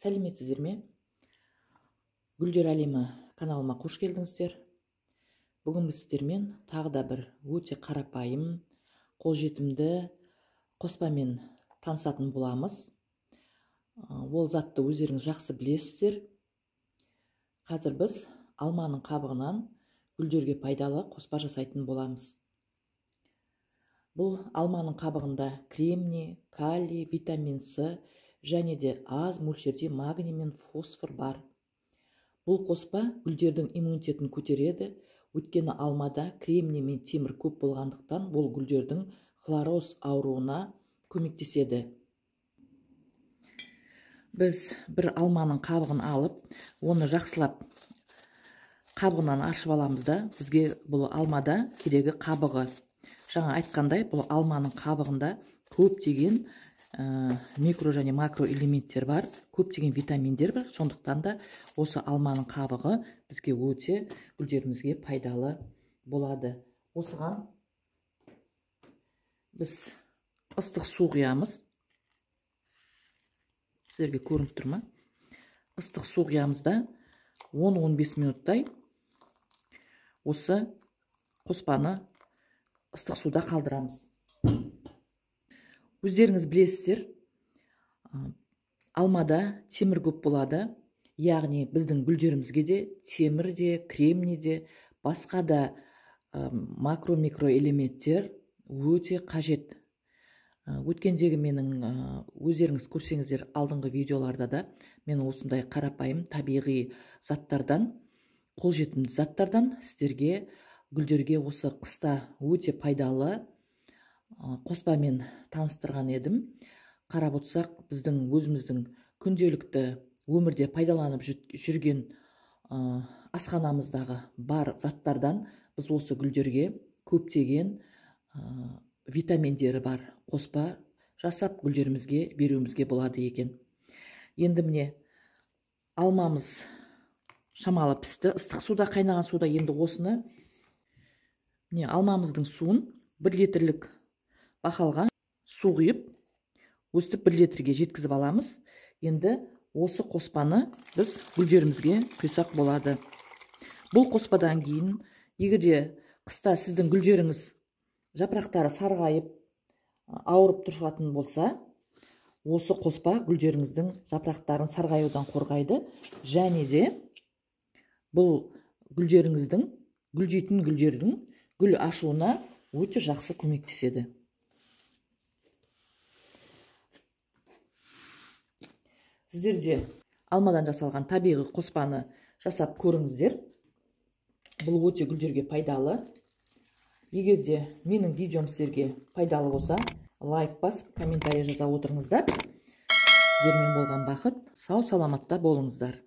Сәлеметсіздер ме? Гүлдер әлемі каналыма қош келдіңіздер. Бүгін біз сіздермен тағы да бір өте қарапайым, қолжетімді қоспамен танысатын боламыз. Ол затты өздеріңіз жақсы білесіздер. Қазір біз алманың қабығынан гүлдерге пайдалы қоспа жасайтын боламыз. Бұл алманың қабығында кремний, калий, витамин С және де аз мөлшерде магний мен фосфор бар. Бұл қоспа гүлдердің иммунитетін көтереді, өйткені алмада кремний мен темір көп болғандықтан бұл гүлдердің хлороз ауруына көмектеседі. Біз бір алманың қабығын алып, оны жақсылап қабығынан аршып аламыз да, бізге бұл алмада керегі қабығы. Жаңа айтқандай, бұл алманың қабығында көптеген микро және макро элементтер бар, көптеген витаминдер бар. Сондықтан да осы алманың қабығы бізге өте гүлдерімізге пайдалы болады. Осыған біз ыстық су құямыз. Сіздерге көрініп тұр ма? Ыстық су құямыз да 10-15 минуттай осы қоспаны ыстық суда қалдырамыз. Өздеріңіз білесіздер, алмада темір көп болады, яғни біздің гүлдерімізге де темір де, кремний де, басқа да макро-микро элементтер өте қажет. Өткендегі менің өздеріңіз көрсеңіздер алдыңғы видеоларда да мен осындай қарапайым табиғи заттардан, қолжетімді заттардан сіздерге гүлдерге осы қыста өте пайдалы қоспамен таныстырған едім. Қарап отырсақ, біздің өзіміздің күнделікті өмірде пайдаланып жүрген асханамыздағы бар заттардан біз осы гүлдерге көптеген витаминдері бар қоспа жасап гүлдерімізге беруімізге болады екен. Енді міне алмамыз шамалы пісті. Ыстық суда, қайнаған суда енді осыны міне алмамыздың суын 1 литрлік бақалға су құйып, өстіп 1 литрге жеткізіп аламыз. Енді осы қоспаны біз гүлдерімізге құйсақ болады. Бұл қоспадан кейін, егерде қыста сіздің гүлдеріңіз жапырақтары сарғайып, ауырып тұратын болса, осы қоспа гүлдеріңіздің жапырақтарын сарғаюдан қорғайды, және де бұл гүлдеріңіздің, гүлдейтін гүлдердің гүл ашуына өте жақсы көмектеседі. Сіздер де алмадан жасалған табиғи қоспаны жасап көріңіздер. Бұл өте гүлдерге пайдалы. Егер де менің видеом сіздерге пайдалы болса, лайк басып, комментарий жаза отырыңыздар. Сіздермен болған бақыт, сау саламатта болыңыздар.